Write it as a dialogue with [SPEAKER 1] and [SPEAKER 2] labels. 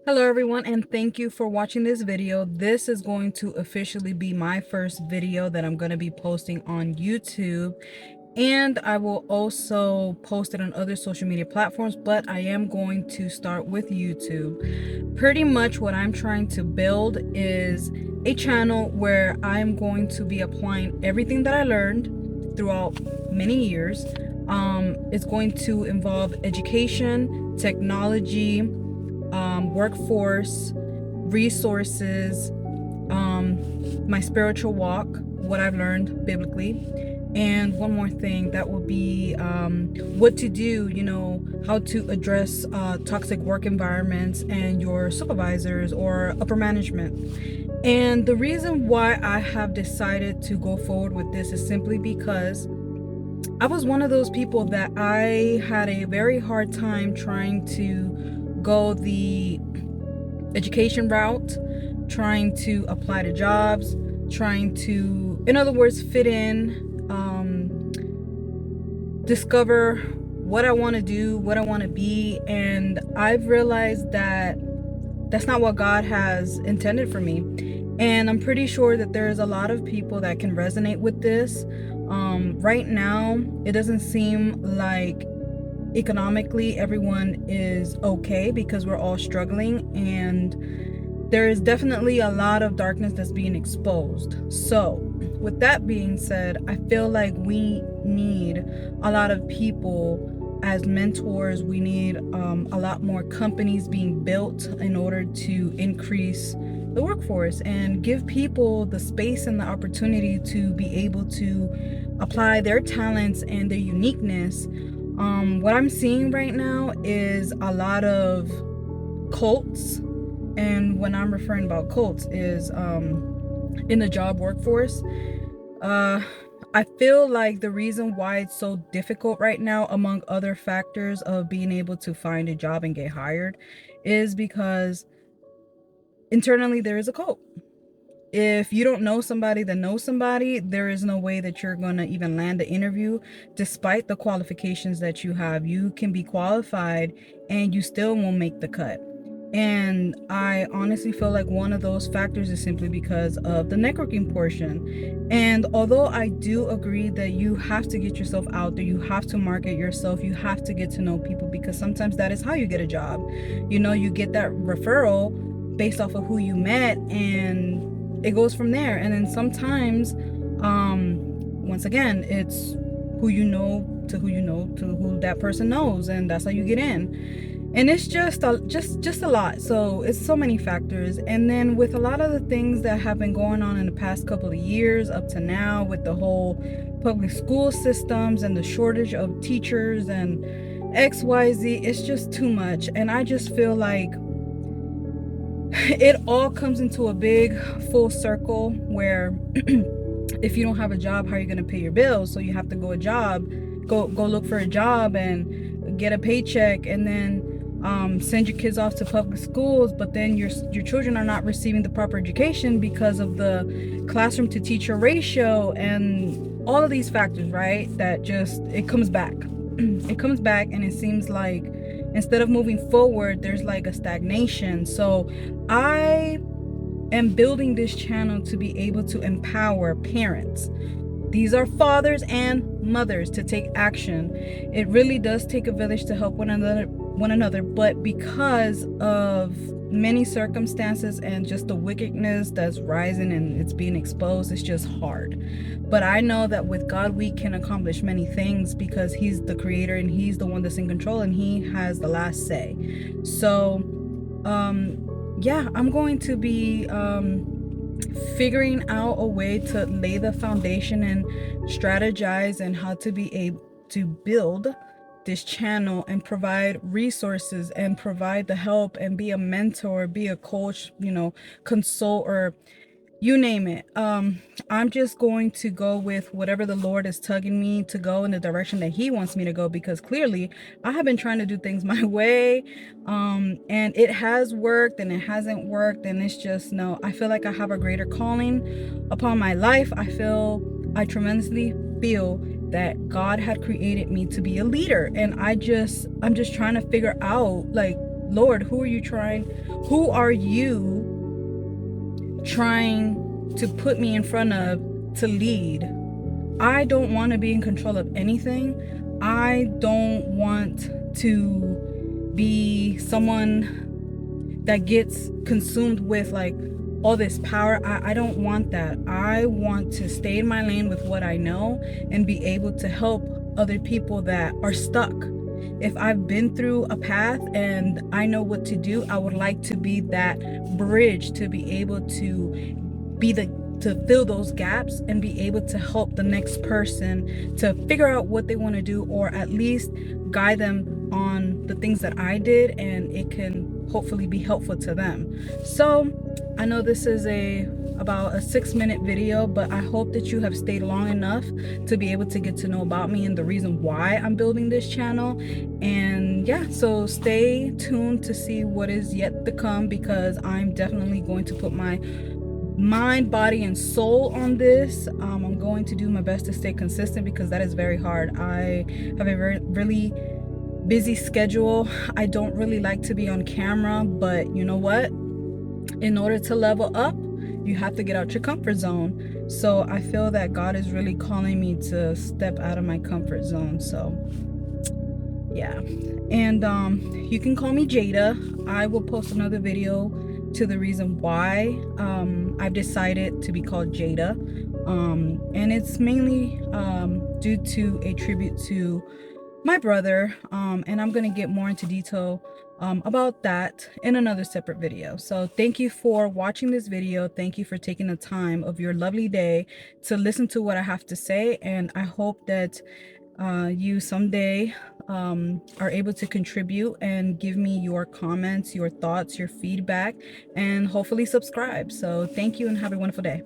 [SPEAKER 1] Hello everyone, and thank you for watching this video. This is going to officially be my first video that I'm going to be posting on YouTube, and I will also post it on other social media platforms, but I am going to start with YouTube. Pretty much what I'm trying to build is a channel where I'm going to be applying everything that I learned throughout many years. It's going to involve education, technology, workforce, resources, my spiritual walk, what I've learned biblically, and one more thing that will be what to do, how to address toxic work environments and your supervisors or upper management. And the reason why I have decided to go forward with this is simply because I was one of those people that I had a very hard time trying to go the education route, trying to apply to jobs, trying to, in other words, fit in, discover what I want to do, what I want to be. And I've realized that that's not what God has intended for me. And I'm pretty sure that there's a lot of people that can resonate with this. Right now, it doesn't seem like economically everyone is okay because we're all struggling, and there is definitely a lot of darkness that's being exposed. So with that being said, I feel like we need a lot of people as mentors. We need a lot more companies being built in order to increase the workforce and give people the space and the opportunity to be able to apply their talents and their uniqueness. What I'm seeing right now is a lot of cults, and when I'm referring about cults is in the job workforce. I feel like the reason why it's so difficult right now, among other factors of being able to find a job and get hired, is because internally there is a cult. If you don't know somebody that knows somebody, there is no way that you're going to even land an interview despite the qualifications that you have. You can be qualified and you still won't make the cut. And I honestly feel like one of those factors is simply because of the networking portion. And although I do agree that you have to get yourself out there, you have to market yourself, you have to get to know people, because sometimes that is how you get a job. You get that referral based off of who you met, and it goes from there. And then sometimes, once again, it's who you know to who you know to who that person knows, and that's how you get in. And it's just a lot. So it's so many factors. And then with a lot of the things that have been going on in the past couple of years up to now, with the whole public school systems and the shortage of teachers and XYZ, it's just too much. And I just feel like it all comes into a big full circle where if you don't have a job, how are you going to pay your bills? So you have to go look for a job and get a paycheck, and then send your kids off to public schools, but then your children are not receiving the proper education because of the classroom to teacher ratio and all of these factors, right? That just, it comes back. It comes back, and it seems like instead of moving forward, there's like a stagnation. So I am building this channel to be able to empower parents. These are fathers and mothers to take action. It really does take a village to help one another, but because of many circumstances and just the wickedness that's rising and it's being exposed, it's just hard. But I know that with God we can accomplish many things, because he's the creator and he's the one that's in control and he has the last say. So yeah, I'm going to be figuring out a way to lay the foundation and strategize and how to be able to build this channel and provide resources and provide the help and be a mentor, be a coach, consult, or you name it. I'm just going to go with whatever the Lord is tugging me to go in the direction that he wants me to go, because clearly I have been trying to do things my way, and it has worked and it hasn't worked, and it's just, no, I feel like I have a greater calling upon my life. I tremendously feel that God had created me to be a leader, and I'm just trying to figure out, like, Lord, who are you trying to put me in front of to lead? I don't want to be in control of anything. I don't want to be someone that gets consumed with like all this power. I don't want that. I want to stay in my lane with what I know and be able to help other people that are stuck. If I've been through a path and I know what to do, I would like to be that bridge to be able to fill those gaps and be able to help the next person to figure out what they want to do, or at least guide them on the things that I did, and it can hopefully be helpful to them. So I know this is about a 6-minute video, but I hope that you have stayed long enough to be able to get to know about me and the reason why I'm building this channel. And yeah, so stay tuned to see what is yet to come, because I'm definitely going to put my mind, body, and soul on this. I'm going to do my best to stay consistent, because that is very hard. I have a really busy schedule. I don't really like to be on camera, but you know what? In order to level up, you have to get out your comfort zone. So I feel that God is really calling me to step out of my comfort zone. So yeah, and you can call me Jada. I will post another video to the reason why I've decided to be called Jada, and it's mainly due to a tribute to my brother, and I'm gonna get more into detail about that in another separate video. So thank you for watching this video. Thank you for taking the time of your lovely day to listen to what I have to say, and I hope that you someday are able to contribute and give me your comments, your thoughts, your feedback, and hopefully subscribe. So thank you and have a wonderful day.